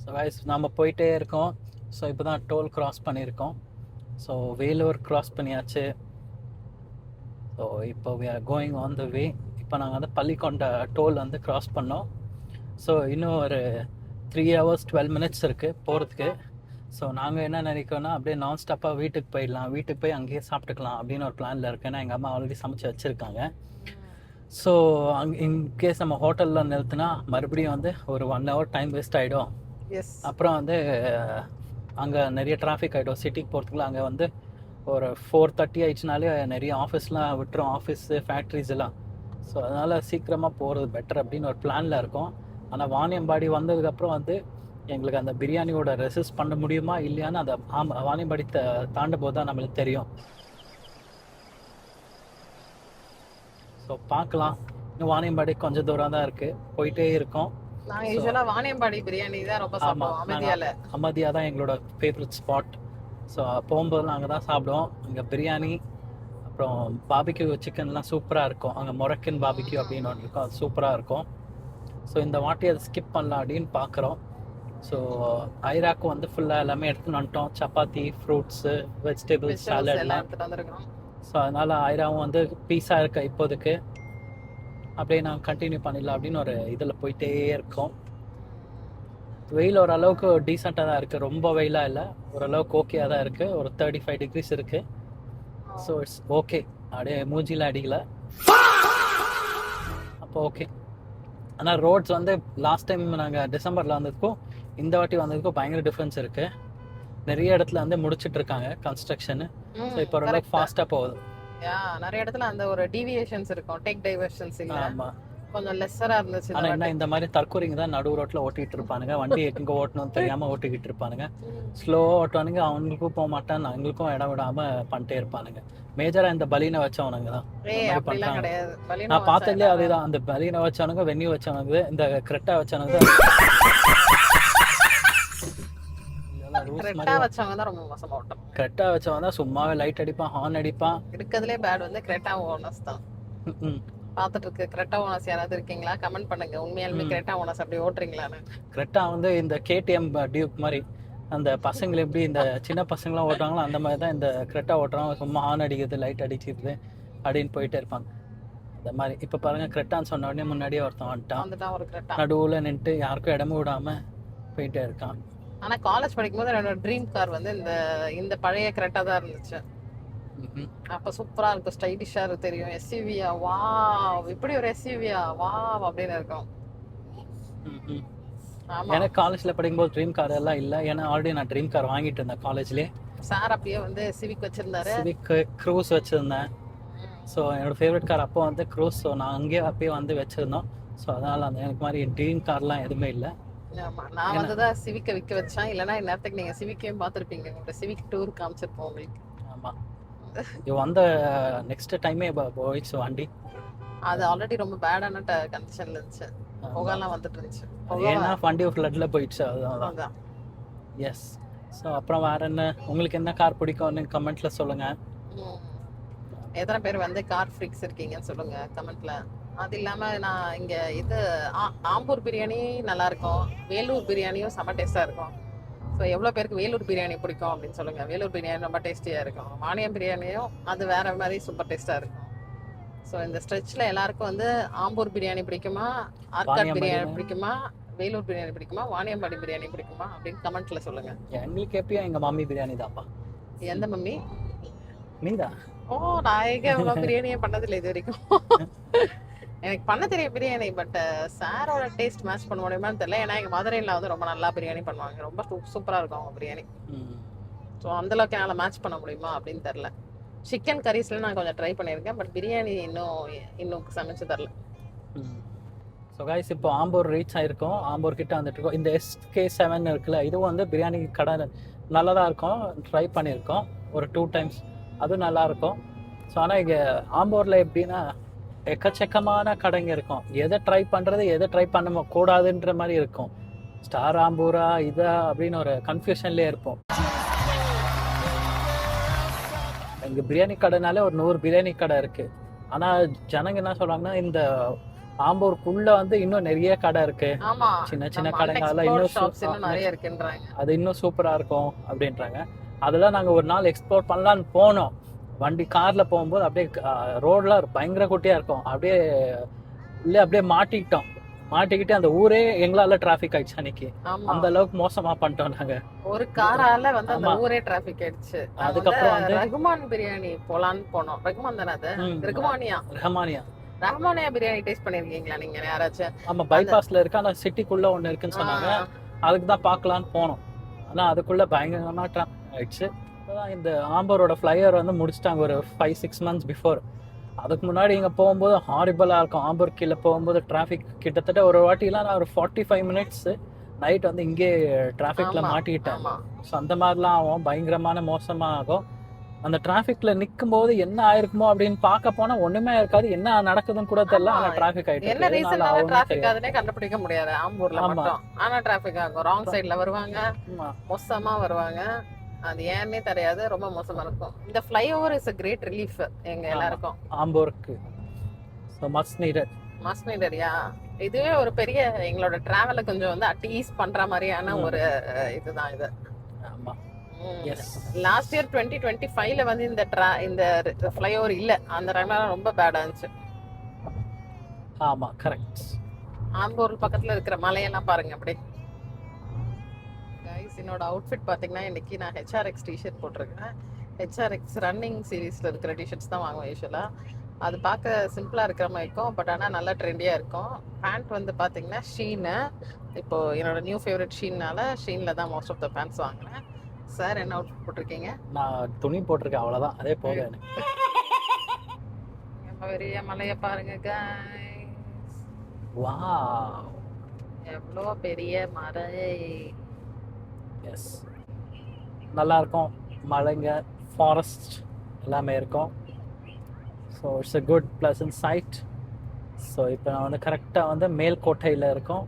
So guys நம்ம போயிட்டே இருக்கோம். ஸோ இப்போ தான் டோல் கிராஸ் பண்ணியிருக்கோம். ஸோ வேலூர் கிராஸ் பண்ணியாச்சு. ஸோ இப்போ we are going on the way. இப்போ நாங்கள் வந்து பள்ளிக்கொண்ட டோல் வந்து கிராஸ் பண்ணோம். ஸோ இன்னும் ஒரு 3 hours 12 minutes இருக்குது போகிறதுக்கு. ஸோ நாங்கள் என்ன நினைக்கிறோன்னா அப்படியே நான் ஸ்டாப்பாக வீட்டுக்கு போயிடலாம், வீட்டுக்கு போய் அங்கேயே சாப்பிட்டுக்கலாம் அப்படின்னு ஒரு பிளானில் இருக்கேன். ஏன்னா எங்கள் அம்மா ஆல்ரெடி சமைச்சு வச்சுருக்காங்க. ஸோ இன்கேஸ் நம்ம ஹோட்டலில் நிறுத்தினா மறுபடியும் வந்து ஒரு 1 hour டைம் வேஸ்ட் ஆகிடும். அப்புறம் வந்து அங்கே நிறைய டிராஃபிக் ஆகிடும். சிட்டிக்கு போகிறதுக்குள்ள அங்கே வந்து ஒரு 4:30 ஆயிடுச்சுனாலே நிறைய ஆஃபீஸ்லாம் விட்டுரும், ஆஃபீஸு ஃபேக்ட்ரிஸ் எல்லாம். ஸோ அதனால் சீக்கிரமாக போகிறது பெட்டர் அப்படின்னு ஒரு பிளானில் இருக்கோம். ஆனால் வாணியம்பாடி வந்ததுக்கப்புறம் வந்து எங்களுக்கு அந்த பிரியாணியோட ரெசிஸ்ட் பண்ண முடியுமா இல்லையான்னு அந்த வாணியம்பாடி தாண்டும் போது தான் நம்மளுக்கு தெரியும். ஸோ பார்க்கலாம். இன்னும் வாணியம்பாடி கொஞ்சம் தூரம் தான் இருக்குது, போயிட்டே இருக்கோம். நாங்க யூசுவலா வாணியம்பாடி பிரியாணி தான் ரொம்ப சாப்பிடுவோம். அமதியா தான் எங்களோட ஃபேவரட் ஸ்பாட். ஸோ போகும்போது நாங்கள் தான் சாப்பிடுவோம். அங்கே பிரியாணி, அப்புறம் பாபிக்யூ சிக்கன்லாம் சூப்பராக இருக்கும். அங்கே மொரக்கன் பாபிக்யூ அப்படின்னு ஒன்று இருக்கும், அது சூப்பராக இருக்கும். ஸோ இந்த வாட்டி அதை ஸ்கிப் பண்ணலாம் அப்படின்னு பார்க்குறோம். ஸோ ஐராக்கு வந்து ஃபுல்லாக எல்லாமே எடுத்துன்னு வந்துட்டோம். சப்பாத்தி, ஃப்ரூட்ஸு, வெஜிடபிள்ஸ், சாலட்லாம். ஸோ அதனால் ஐராவும் வந்து பீஸாக இருக்க இப்போதைக்கு அப்படியே நாங்கள் கண்டினியூ பண்ணிடலாம் அப்படின்னு ஒரு இதில் போயிட்டே இருக்கோம். வெயில் ஓரளவுக்கு டீசெண்டாக தான் இருக்குது, ரொம்ப வெயிலாக இல்லை, ஓரளவுக்கு ஓகேயாக தான் இருக்குது. ஒரு 35 degrees இருக்குது. So it's okay. அப்படியே மூஞ்சிலாம் அடிக்கல, அப்போ ஓகே. ஆனால் ரோட்ஸ் வந்து லாஸ்ட் டைம் நாங்கள் டிசம்பரில் வந்ததுக்கும் இந்த வாட்டி வந்ததுக்கும் பயங்கர டிஃப்ரென்ஸ் இருக்குது. நிறைய இடத்துல வந்து முடிச்சிட்டு இருக்காங்க கன்ஸ்ட்ரக்ஷனு. ஸோ இப்போ ஓரளவுக்கு ஃபாஸ்ட்டாக போகுது. நிறைய இடத்துல அந்த ஒரு டீவியேஷன்ஸ் இருக்கும், டேக் டைவர்ஷன்ஸ் இல்ல, கொஞ்சம் லெஸ்ஸரா இருந்துச்சு. ஆனா என்ன இந்த மாதிரி தற்கொலைங்க தான் நடு ரோட்ல ஓட்டிட்டு இருப்பானுங்க. வண்டி எங்க ஓட்டணும்னு தெரியாம ஓட்டிக்கிட்டு இருப்பானுங்க. ஸ்லோவா ஓட்டுவானுங்க, அவங்களுக்கும் போக மாட்டான், அவங்களுக்கும் இடம் விடாம பண்ணிட்டே இருப்பானுங்க. மேஜரா இந்த பலீனை வச்சவனுங்க தான் நான் பார்த்ததுலேயே. அதுதான் அந்த பலீனை வச்சவனுங்க, வெந்நி வச்சவனுங்க, இந்த கிரெட்டா வச்சவனுங்க கிரெட்டா வச்சவங்க தான் ரொம்ப மோசமா ஓட்டம். கிரெட்டா வச்சவன் தான் சும்மாவே லைட் அடிப்பான், ஹார்ன் அடிப்பான். இருக்கிறதுலே பேட் வந்து கிரெட்டா ஓனர்ஸ் தான். பார்த்துட்டு இருக்கு கிரெட்டா ஓனர்ஸ் யாராவது இருக்கீங்களா? கமெண்ட் பண்ணுங்க, உண்மையாலுமே கிரெட்டா ஓனர்ஸ் அப்படி ஓட்டுறீங்களான்னு. கிரெட்டா வந்து இந்த KTM டியூக் மாதிரி அந்த பசங்களை எப்படி இந்த சின்ன பசங்களாம் ஓட்டுறாங்களோ அந்த மாதிரி தான் இந்த கிரெட்டா ஓட்டுறவங்க. சும்மா ஹார்ன் அடிக்கிறது, லைட் அடிக்கிறது அப்படின்னு போயிட்டே இருப்பாங்க. அந்த மாதிரி இப்போ பாருங்க, கிரெட்டான்னு சொன்ன உடனே முன்னாடியே ஒருத்தன் வந்துட்டான். ஒரு கிரெட்டா நடுவில் நின்றுட்டு யாருக்கும் இடமும் விடாம போயிட்டே இருக்கான். ஆனா காலேஜ் படிக்கும் போது என்னோட ட்ரீம் கார் வந்து இந்த பழைய கிரெட்டா தான் இருந்துச்சு. அப்ப சூப்பரா இருக்கும், ஸ்டைலிஷா இருக்கு, தெரியும். SUV-யா, வா இப்படி ஒரு SUV-யா, வா அப்படின்னு இருக்கும். எனக்கு காலேஜ்ல படிக்கும்போது ட்ரீம் கார் எல்லாம் இல்லை, ஏன்னா ஆல்ரெடி நான் ட்ரீம் கார் வாங்கிட்டு இருந்தேன் காலேஜ்லேயே. சார் அப்பயே வந்து சிவிக் வச்சிருந்தாரு, சிவிக் க்ரூஸ் வச்சிருந்தேன். ஸோ என்னோட ஃபேவரட் கார் அப்போ வந்து க்ரூஸ். ஸோ நான் அங்கேயே அப்பயே வந்து வச்சிருந்தோம். ஸோ அதனால அந்த எனக்கு மாதிரி ட்ரீம் கார்லாம் எதுவுமே இல்லை. நான் வந்துதான் சிவிக்க விற்க வச்சேன். இல்லைன்னா இந்நேரத்துக்கு நீங்க சிவிக்கையும் பார்த்துருப்பீங்க, உங்களோட சிவிக் டூர் காமிச்சிருப்போம் உங்களுக்கு. ஆமா, வந்த நெக்ஸ்ட் டைமே போயிடுச்சு வண்டி. அது ஆல்ரெடி ரொம்ப பேடான கண்டிஷன்ல இருந்துச்சு, புகைலாம் வந்துட்டு இருந்துச்சு. ஏன்னா வண்டி ஃப்ளட்ல போயிடுச்சு, அதுதான். எஸ். ஸோ அப்புறம் வேற என்ன, உங்களுக்கு என்ன கார் பிடிக்கும்னு கமெண்ட்ல சொல்லுங்க. எத்தனை பேர் வந்து கார் ஃப்ரீக்ஸ் இருக்கீங்கன்னு சொல்லுங்க கமெண்ட்ல. அது இல்லாம நான் இங்க ஆம்பூர் பிரியாணி நல்லா இருக்கும், வேலூர் பிரியாணியும் செம்ம டேஸ்டா இருக்கும். ஸோ எவ்வளோ பேருக்கு வேலூர் பிரியாணி பிடிக்கும் அப்படின்னு சொல்லுங்க. வேலூர் பிரியாணி ரொம்ப டேஸ்டியா இருக்கும். வாணியம் பிரியாணியும் அது வேற மாதிரி சூப்பர் டேஸ்டா இருக்கும். ஸோ இந்த ஸ்ட்ரெச்ல எல்லாருக்கும் வந்து ஆம்பூர் பிரியாணி பிடிக்குமா, ஆர்காட் பிரியாணி பிடிக்குமா, வேலூர் பிரியாணி பிடிக்குமா, வாணியம்பாடி பிரியாணி பிடிக்குமா அப்படின்னு கமெண்ட்ல சொல்லுங்க. எங்களுக்கு எப்பயும் எங்க மம்மி பிரியாணி தான்ப்பா. எந்த மம்மி? நீதான். ஓ, நான் எங்க பிரியாணியே பண்ணதில்லை இது வரைக்கும். எனக்கு பண்ண தெரியும் பிரியாணி, பட் சாரோட டேஸ்ட் மேட்ச் பண்ண முடியுமான்னு தெரியல. ஏன்னா எங்க மதுரையில் வந்து ரொம்ப நல்லா பிரியாணி பண்ணுவாங்க, ரொம்ப சூப்பரா இருக்கும் அவங்க பிரியாணி. ஸோ அந்த அளவுக்கு என்னால் மேட்ச் பண்ண முடியுமா அப்படின்னு தெரியல. சிக்கன் கரீஸ்ல நான் கொஞ்சம் ட்ரை பண்ணியிருக்கேன், பட் பிரியாணி இன்னும் சமைச்சு தரல. ஸோ கைஸ், இப்போ ஆம்பூர் ரீச் ஆகிருக்கோம். ஆம்பூர் கிட்ட வந்துட்டு இருக்கோம். இந்த SK7 இருக்குல்ல, இதுவும் வந்து பிரியாணி கடை நல்லா தான் இருக்கும், ட்ரை பண்ணியிருக்கோம் ஒரு 2 times, அதுவும் நல்லா இருக்கும். ஸோ ஆனால் இங்கே ஆம்பூரில் எப்படின்னா எக்கச்சக்கமான கடைங்க இருக்கும். எதை ட்ரை பண்ணுறது, எதை ட்ரை பண்ண கூடாதுன்ற மாதிரி இருக்கும். ஸ்டார் ஆம்பூரா இதா அப்படின்னு ஒரு கன்ஃபியூஷன்லேயே இருப்போம். இங்கே பிரியாணி கடைனாலே ஒரு 100 பிரியாணி கடை இருக்குது. ஆனால் ஜனங்க என்ன சொல்கிறாங்கன்னா, இந்த ஆம்பூருக்குள்ள வந்து இன்னும் நிறைய கடை இருக்கு, ஆமா, சின்ன சின்ன நம்ம கடைங்க, அதெல்லாம் அன்எக்ஸ்ப்ளோர்ட் இன்னும் ஷாப்ஸ் இன்னும் நிறைய இருக்குன்றாங்க. அது இன்னும் சூப்பரா இருக்கும் அப்படின்றாங்க. அதெல்லாம் நாங்க ஒரு நாள் எக்ஸ்ப்ளோர் பண்ணலான்னு போனோம். வண்டி கார்ல போகும்போது அப்படியே ரோட்லாம் பயங்கர குட்டியா இருக்கும், அப்படியே உள்ளே அப்படியே மாட்டிக்கிட்டு அந்த ஊரே எங்களால டிராஃபிக் ஆயிடுச்சு அன்னைக்கு. ஆமா, அந்த அளவுக்கு மோசமா பண்ணிட்டோம் நாங்க. ஒரு காரால வந்து அந்த ஆமா. ஊரே டிராபிக் ஆயிடுச்சு. நாங்க வந்து அதுக்கப்புறம் வந்து ரகுமான் பிரியாணி போலான்னு போனோம். ரகுமான் தானே அது? ரகுமானியா ரஹமானியா. ரஹ்மானியா பிரியாணி டேஸ்ட் பண்ணிருக்கீங்களா நீங்க யாராச்சும்? ஆமா, பைபாஸ்ல இருக்கு, ஆனா சிட்டிக்குள்ள ஒண்ணு இருக்குன்னு சொன்னாங்க. அதுக்கு தான் பார்க்கலான்னு போனோம். ஆனா அதுக்குள்ள பயங்கரமா டிராஃபிக் ஆயிடுச்சு. இப்போதான் இந்த ஆம்பூரோட ஃப்ளையர் வந்து முடிச்சிட்டாங்க ஒரு 5-6 months பிஃபோர். அதுக்கு முன்னாடி இங்கே போகும்போது ஹாரிபலாக இருக்கும். ஆம்பூர் கீழே போகும்போது டிராஃபிக் கிட்டத்தட்ட ஒரு வாட்டிலாம் நான் ஒரு 45 minutes நைட் வந்து இங்கே டிராஃபிக்கில் மாட்டிக்கிட்டேன். ஆமா. ஸோ அந்த மாதிரிலாம் ஆகும், பயங்கரமான மோசமாக ஆகும். அந்த டிராஃபிக்ல நிற்கும் போது என்ன ஆயிருக்குமோ அப்படின்னு பார்க்க போனா ஒண்ணுமே இருக்காது, என்ன நடக்குதுன்னு கூட தெரியல. ஆமா. ஆனா டிராஃபிக் ஆயிட்டு என்ன இருக்கு. ரீசனால அதனால டிராஃபிக் தெரியாது. ஆகுதுன்னே கண்டுபிடிக்க முடியாது ஆம்பூர்ல ஆமா. மட்டும். ஆனா டிராஃபிக் ஆகும். ராங் சைடுல வருவாங்க, ஆமா. மோசமா வருவாங்க. அது ஏன்னே தெரியாது, ரொம்ப மோசமா இருக்கும். இந்த flyover is a great relief எங்க எல்லாருக்கும். ஆம்பூருக்கு ஸோ மஸ்ட் நீடட். மஸ்ட் நீடட்யா. இதுவே ஒரு பெரிய எங்களோட டிராவலை கொஞ்சம் வந்து அட்டீஸ் பண்ற மாதிரியான ஒரு இதுதான் இது. ஆமா. எஸ். லாஸ்ட் இயர் 2025ல வந்து இந்த ஃப்ளைஓவர் இல்ல. அந்த டைம்ல ரொம்ப பேடா இருந்துச்சு. ஆமா, கரெக்ட். ஆம்பூர் பக்கத்துல இருக்கிற மலையெல்லாம் பாருங்க அப்படியே. கைஸ், என்னோட அவுட்ஃபிட் பாத்தீங்கன்னா இன்னைக்கு நான் ஹெச்ஆர்எக்ஸ் டிஷர்ட் போட்டிருக்கேன். ஹெச்ஆர்எக்ஸ் ரன்னிங் சீரீஸ்ல இருக்கிற டிஷர்ட்ஸ் தான் வாங்குவேன் யூஸ்வலா. அது பார்க்க சிம்பிளா இருக்கிற மாதிரி இருக்கும், பட் ஆனால் நல்லா ட்ரெண்டியா இருக்கும். பேண்ட் வந்து பாத்தீங்கன்னா ஷீனு. இப்போ என்னோட நியூ ஃபேவரட் ஷீன்னால ஷீன்ல தான் மோஸ்ட் ஆஃப் த பேண்ட்ஸ் வாங்குறேன். சார் என்ன அவுட்ஃபிட் போட்டிருக்கீங்க? நான் துணி போட்டிருக்கேன், அவ்வளவுதான், அதே போதும் எனக்கு. பெரிய மலையை பாருங்க guys. வாவ். எவ்வளோ பெரிய மலை. எஸ், நல்லா இருக்கும். மலைங்க, ஃபாரஸ்ட் எல்லாமே இருக்கும். So it's a good pleasant sight. So இப்போ நான் வந்து கரெக்டாக வந்து மேல்கோட்டையில் இருக்கோம்.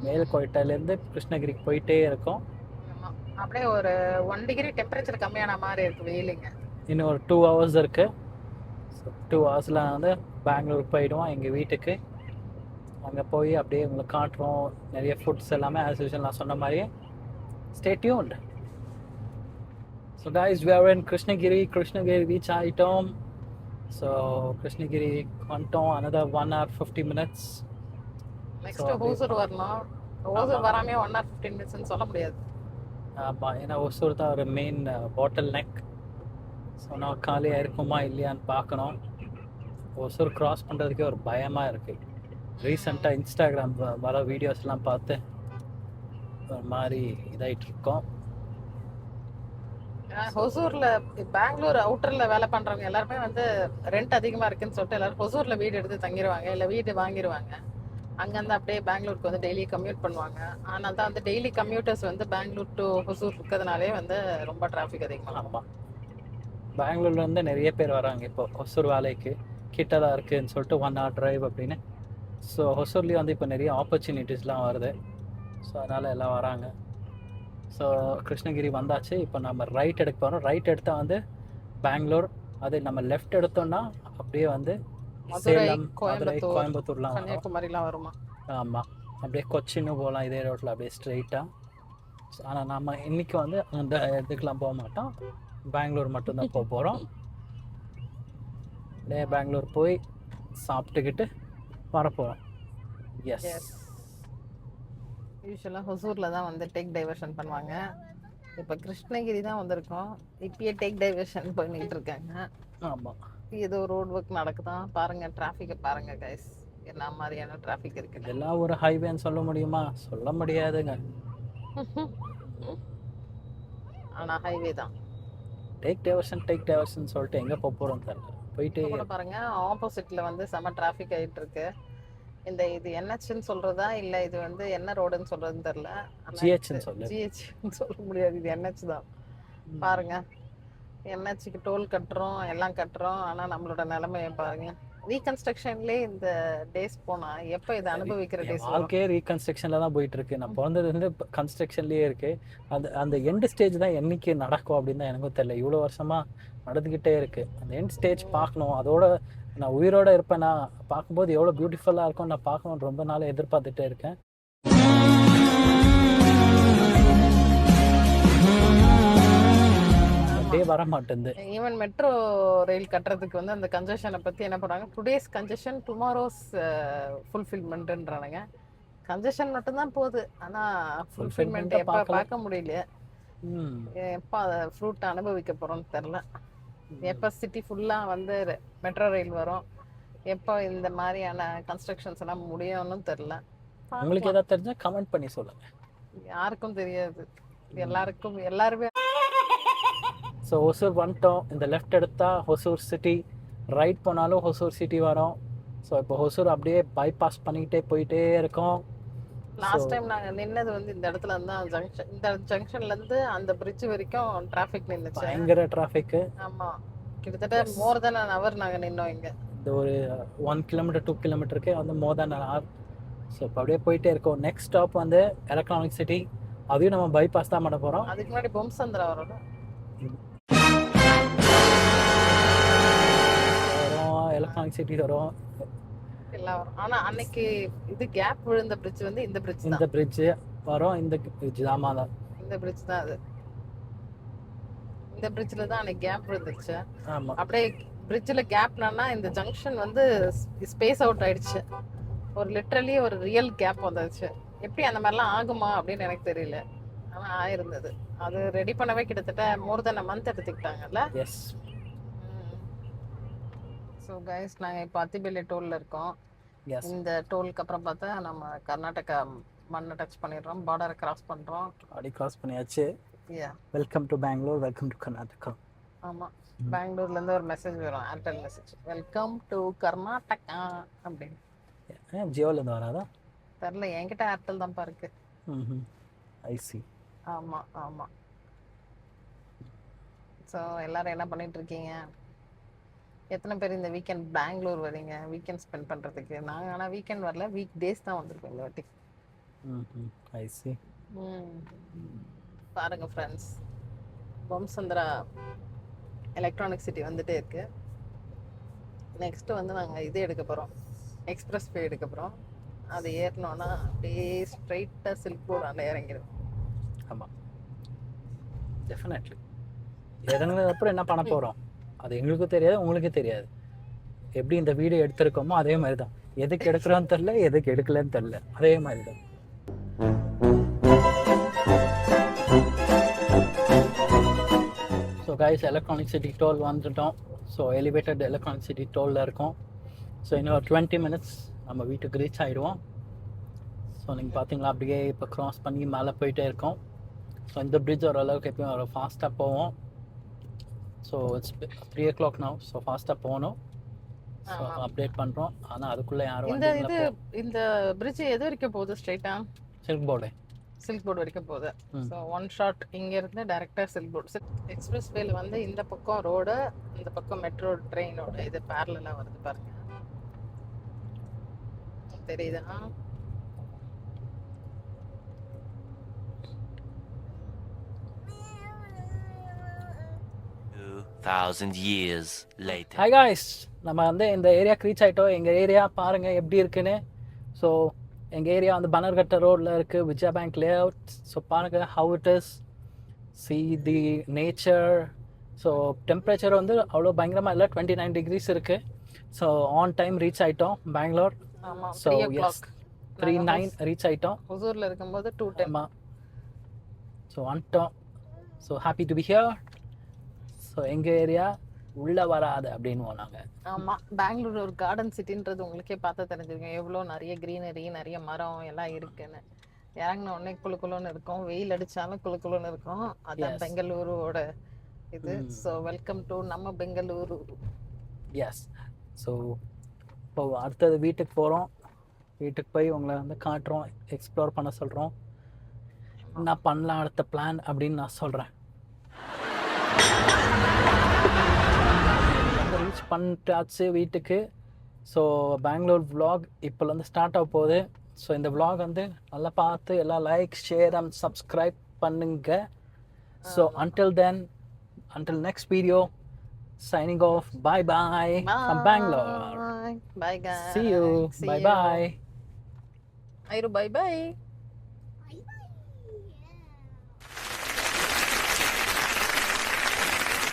மேல்கோட்டையிலேருந்து கிருஷ்ணகிரிக்கு போயிட்டே இருக்கோம். ஆமா. அப்படியே ஒரு 1 degree டெம்பரேச்சர் கம்மியான மாதிரி இருக்கு வெயிலுங்க. இன்னும் ஒரு 2 hours இருக்கு. ஸோ 2 hours வந்து பெங்களூருக்கு போயிடுவோம் எங்கள் வீட்டுக்கு. அங்கே போய் அப்படியே உங்களுக்கு காட்டுறோம் நிறைய ஃபுட்ஸ் எல்லாமே ஆஸ் யூஷுவல் நான் சொன்ன மாதிரியே. Stay tuned. So guys, we are in Krishnagiri. Krishnagiri reach ஆயிட்டோம். So Krishnagiri வந்துட்டோம். Another 1 hour 50 minutes. Next Hosur வரணும். ஹோசூர் வராமே 1 hour 15 minutes சொல்ல முடியாது. ஆமாம், ஏன்னா ஒசூர் தான் ஒரு மெயின் பாட்டில் நெக். ஸோ நான் காலியாக இருக்குமா இல்லையான்னு பார்க்கணும். ஒசூர் கிராஸ் பண்ணுறதுக்கே ஒரு பயமாக இருக்குது. ரீசெண்டாக இன்ஸ்டாகிராம் வர வீடியோஸ்லாம் பார்த்து ஒரு மாதிரி இதாகிட்டு இருக்கோம். ஹொசூர்ல பெங்களூர் அவுட்டர்ல வேலை பண்றவங்க எல்லாருமே வந்து ரெண்ட் அதிகமா இருக்குன்னு சொல்லிட்டு எல்லாரும் ஹொசூர்ல வீடு எடுத்து தங்கிடுவாங்க, இல்ல வீடு வாங்கிடுவாங்க. அங்கேருந்து அப்படியே பெங்களூருக்கு வந்து டெய்லி கம்யூட் பண்ணுவாங்க. ஆனால் தான் வந்து டெய்லி கம்யூட்டர்ஸ் வந்து பெங்களூர் டு ஹொசூர் இருக்கிறதுனாலே வந்து ரொம்ப டிராஃபிக் அதிகமாக. ஆமாம், பெங்களூர்லேருந்து நிறைய பேர் வராங்க இப்போ ஹொசூர் வேலைக்கு. கிட்டதான் இருக்குதுன்னு சொல்லிட்டு 1 hour drive அப்படின்னு. ஸோ ஹொசூர்லேயும் வந்து இப்போ நிறைய ஆப்பர்ச்சுனிட்டிஸ்லாம் வருது. ஸோ அதனால் எல்லாம் வராங்க. ஸோ கிருஷ்ணகிரி வந்தாச்சு. இப்போ நம்ம ரைட் எடுக்க போகிறோம். ரைட் எடுத்தால் வந்து பெங்களூர். அது நம்ம லெஃப்ட் எடுத்தோம்னா அப்படியே வந்து சேலம், மதுரை, கோயம்புத்தூர்லாம் வரும். கன்னியாகுமரிலாம் வருமா? ஆமாம், அப்படியே கொச்சின்னு போகலாம் இதே ரோட்டில் அப்படியே ஸ்ட்ரெயிட்டாக. ஆனால் நம்ம இன்றைக்கி வந்து அந்த இடத்துக்குலாம் போக மாட்டோம், பெங்களூர் மட்டும்தான் போக போகிறோம். அப்படியே பெங்களூர் போய் சாப்பிட்டுக்கிட்டு வரப்போகிறோம். எஸ், யூஸ்வலாக ஹொசூரில் தான் வந்து டேக் டைவர்ஷன் பண்ணுவாங்க. இப்போ கிருஷ்ணகிரி தான் வந்திருக்கோம். இப்பயே டேக் டைவர்ஷன் பண்ணிட்டு இருக்காங்க. ஆமாம், ஏதோ ரோட் ஒர்க் நடக்குதான் பாருங்க. டிராஃபிக்கை பாருங்க கைஸ், என்ன மாதிரியான டிராஃபிக் இருக்கு. இதெல்லாம் ஒரு ஹைவேன்னு சொல்ல முடியுமா? சொல்ல முடியாதுங்க. ஆனால் ஹைவே தான். டேக் டைவர்ஷன் சொல்லிட்டு எங்கே போக போகிறோம் தெரியல. போயிட்டு கூட பாருங்க, ஆப்போசிட்ல வந்து செம டிராஃபிக் ஆகிட்டு இருக்கு. இது என்ஹெச்ன்னு சொல்றதா இல்ல இது வந்து என்ன ரோடுன்னு சொல்றதுன்னு தெரியல. ஜிஹெச்ன்னு சொல்லு. ஜிஹெச்ன்னு சொல்ல முடியாது, இது என்ஹெச் தான். பாருங்க, என்ஹெச்சுக்கு டோல் கட்டுறோம், எல்லாம் கட்டுறோம். ஆனா நம்மளோட நிலைமையை பாருங்க. ரீகன்ஸ்ட்ரக்ஷன்லேயே இந்த டேஸ் போனா எப்போ இதை அனுபவிக்கிற டேஸ்? வாழ்க்கையே ரீகன்ஸ்ட்ரக்ஷன்ல தான் போயிட்டு இருக்கு. நான் பிறந்தது வந்து கன்ஸ்ட்ரக்ஷன்லயே இருக்கு. அந்த எண்ட் ஸ்டேஜ் தான் என்னைக்கு நடக்கும் அப்படின்னு தான் எனக்கும் தெரியல. இவ்வளோ வருஷமா நடந்துக்கிட்டே இருக்கு. அந்த எண்ட் ஸ்டேஜ் பார்க்கணும். அதோட நான் உயிரோட இருப்பேன். நான் பார்க்கும்போது எவ்வளோ பியூட்டிஃபுல்லாக இருக்கும் நான் பார்க்கணும்னு ரொம்ப நாள் எதிர்பார்த்துட்டே இருக்கேன். அப்படியே வர மாட்டேங்குது. ஈவன் மெட்ரோ ரயில் கட்டுறதுக்கு வந்து அந்த கன்ஜெஷனை பற்றி என்ன பண்ணுறாங்க, டுடேஸ் கன்ஜெஷன் டுமாரோஸ் ஃபுல்ஃபில்மெண்ட்டுன்றானுங்க. கன்ஜெஷன் மட்டும்தான் போகுது, ஆனால் ஃபுல்ஃபில்மெண்ட் எப்போ பார்க்க முடியல. எப்போ அதை ஃப்ரூட் அனுபவிக்க போகிறோம்னு தெரில. எப்போ சிட்டி ஃபுல்லாக வந்து மெட்ரோ ரயில் வரும், எப்போ இந்த மாதிரியான கன்ஸ்ட்ரக்ஷன்ஸ் எல்லாம் முடியும்னு தெரில. உங்களுக்கு ஏதாவது தெரிஞ்சால் கமெண்ட் பண்ணி சொல்லுங்கள். யாருக்கும் தெரியாது, எல்லாருமே. ஸோ ஹொசூர் வந்துட்டோம். இந்த லெஃப்ட் எடுத்தால் ஹொசூர் சிட்டி, ரைட் போனாலும் ஹொசூர் சிட்டி வரும். ஸோ இப்போ ஹொசூர் அப்படியே பைபாஸ் பண்ணிக்கிட்டே போயிட்டே இருக்கோம். லாஸ்ட் டைம் நாங்கள் நின்னது வந்து இந்த இடத்துல இருந்து ஜங்ஷன், இந்த ஜங்ஷன்லேருந்து அந்த பிரிட்ஜ் வரைக்கும் டிராஃபிக் நின்றுச்சு, பயங்கர டிராஃபிக்கு. ஆமாம், கிட்டத்தட்ட மோர் தென் அன் ஹவர் நாங்கள் நின்னோம் இங்கே. இந்த ஒரு 1 கிலோமீட்டர் 2 கிலோமீட்டருக்கே வந்து மோர் தென் அன் ஹவர். ஸோ இப்போ அப்படியே போயிட்டே இருக்கோம். நெக்ஸ்ட் ஸ்டாப் வந்து எலக்ட்ரானிக் சிட்டி, அதையும் நம்ம பைபாஸ் தான் பண்ண போகிறோம். அதுக்கு முன்னாடி பொம்சந்திரா வரும், எலக்ட்ரானிக் சிட்டி வரும், எல்லாம் வரும். ஆனால் அன்னைக்கு இது கேப் விழுந்த பிரிட்ஜ் வந்து இந்த பிரிட்ஜ், இந்த பிரிட்ஜ் வரும். இந்த பிரிட்ஜ் தான், இந்த பிரிட்ஜ் தான் அது. இந்த பிரிட்ஜில் தான் அன்னைக்கு கேப் விழுந்துச்சு. ஆமாம், அப்படியே பிரிட்ஜில் கேப்னா இந்த ஜங்ஷன் வந்து ஸ்பேஸ் அவுட் ஆயிடுச்சு. ஒரு லிட்ரலி ஒரு ரியல் கேப் வந்துச்சு. எப்படி அந்த மாதிரிலாம் ஆகுமா அப்படின்னு எனக்கு தெரியல, ஆனால் ஆயிருந்தது. அது ரெடி பண்ணவே கிட்டத்தட்ட மோர் தென் அ மந்த் எடுத்துக்கிட்டாங்கல்ல. எஸ். ஸோ கைஸ், நாங்கள் இப்போ அத்திபெல்லி டோலில் இருக்கோம். இந்த டோலுக்கு அப்புறம் பார்த்தா நம்ம கர்நாடகா மண்ணை டச் பண்ணிடுறோம், பார்டரை கிராஸ் பண்ணுறோம். அப்படி கிராஸ் பண்ணியாச்சு. Welcome to Bangalore, welcome to Karnataka. ஆமாம், பெங்களூர்லேருந்து ஒரு மெசேஜ் வரும், Airtel message, welcome to Karnataka அப்படின்னு. ஜியோலேருந்து வராதா தெரில, என்கிட்ட ஏர்டெல் தான்ப்பா இருக்கு. ஐசி. ஆமாம் ஆமாம். ஸோ எல்லாரும் என்ன பண்ணிட்டு இருக்கீங்க? எத்தனை பேர் இந்த வீக்கெண்ட் பெங்களூர் வரீங்க வீக்கெண்ட் ஸ்பெண்ட் பண்ணுறதுக்கு? நாங்கள் ஆனால் வீக்கெண்ட் வரல, வீக் டேஸ் தான் வந்திருக்கோம் இந்த வாட்டி. ஐசி. பாருங்கள் ஃப்ரெண்ட்ஸ், பொம்சந்திரா எலக்ட்ரானிக் சிட்டி வந்துட்டே இருக்கு. நெக்ஸ்ட்டு வந்து நாங்கள் இது எடுக்க போகிறோம், எக்ஸ்பிரஸ் வே எடுக்க போகிறோம். அது ஏறினோன்னா அப்படியே ஸ்ட்ரைட்டாக சில்க் போர்டு அந்த இறங்கிடும். ஆமாம், டெஃபினெட்லி. இறங்குனதுக்கப்புறம் என்ன பண்ண போகிறோம் அது எங்களுக்கும் தெரியாது, உங்களுக்கும் தெரியாது. எப்படி இந்த வீடியோ எடுத்திருக்கோமோ அதே மாதிரி தான். எதுக்கு எடுக்கிறோன்னு தெரில, எதுக்கு எடுக்கலன்னு தெரில, அதே மாதிரி தான். So guys, electronic city toll வந்துட்டோம். ஸோ எலிவேட்டட் எலக்ட்ரானிக் சிட்டி டோலில் இருக்கோம். ஸோ இன்னும் ஒரு 20 மினிட்ஸ் நம்ம வீட்டுக்கு ரீச் ஆகிடுவோம். ஸோ நீங்கள் பார்த்தீங்களா, அப்படியே இப்போ க்ராஸ் பண்ணி மேலே போயிட்டே இருக்கோம். ஸோ இந்த பிரிட்ஜ் ஓரளவுக்கு எப்பயும் ஒரு ஃபாஸ்ட்டாக போவோம். So it's 3 o'clock now. So ஃபாஸ்ட்டாக போகணும். ஸோ அப்டேட் பண்ணுறோம். ஆனால் அதுக்குள்ளே யாரும் இந்த பிரிட்ஜ் எது வரைக்கும் போகுது? ஸ்ட்ரைட்டாக சில்க் போர்டு வரைக்கும் போகுது. ஸோ ஒன் ஷாட் இங்கேருந்து டேரெக்டாக சில்க் போர்டு. எக்ஸ்பிரஸ் வேல வந்து இந்த பக்கம் ரோடு, இந்த பக்கம் மெட்ரோ ட்ரெயினோட இது பேரலாக வருது பாருங்க, தெரியுதா? 2000 years later. Hi guys, நம்ம வந்து இந்த ஏரியாக்கு ரீச் ஆகிட்டோம். எங்கள் ஏரியா பாருங்கள் எப்படி இருக்குன்னு. ஸோ எங்கள் ஏரியா வந்து பனர்கட்டை ரோடில் இருக்குது, Vijaya bank lay out. So பாருங்கள் how it is, see the nature. So temperature வந்து அவ்வளோ பயங்கரமாக இல்லை, 29 degrees இருக்குது. ஸோ ஆன் டைம் ரீச் ஆகிட்டோம் பெங்களூர். ஸோ எஸ் 3:09 ரீச் ஆகிட்டோம். ஹுசூரில் இருக்கும்போது 2:10. ஸோ வந்துட்டோம். So happy to be here. So எங்கள் ஏரியா உள்ளே வராது அப்படின்னு நாங்கள். ஆமாம், பெங்களூர் ஒரு கார்டன் சிட்டின்றது உங்களுக்கே பார்த்தா தெரிஞ்சிருக்கோம், எவ்வளோ நிறைய க்ரீனரி, நிறைய மரம் எல்லாம் இருக்குன்னு. இறங்கின உடனே குளுக்குளுன்னு இருக்கும், வெயில் அடித்தாலும் குளுக்குளுன்னு இருக்கும். அதான் பெங்களூரோட இது. ஸோ வெல்கம் டு நம்ம பெங்களூரு. எஸ். ஸோ இப்போ அடுத்தது வீட்டுக்கு போகிறோம். வீட்டுக்கு போய் உங்களை வந்து காட்டுறோம், எக்ஸ்ப்ளோர் பண்ண சொல்கிறோம். என்ன பண்ணலாம் அடுத்த பிளான் அப்படின்னு நான் சொல்கிறேன். ரீச் பண்ணிட்டாச்சு வீட்டுக்கு. ஸோ பெங்களூர் விலாக் இப்போலேருந்து ஸ்டார்ட் ஆக போகுது. ஸோ இந்த விலாக் வந்து நல்லா பார்த்து எல்லாம் லைக், ஷேர் அண்ட் சப்ஸ்கிரைப் பண்ணுங்க. So until then, until next video, signing off. Bye bye from Bangalore. Bye guys. See you. See Bye you. bye. Ayru, bye bye.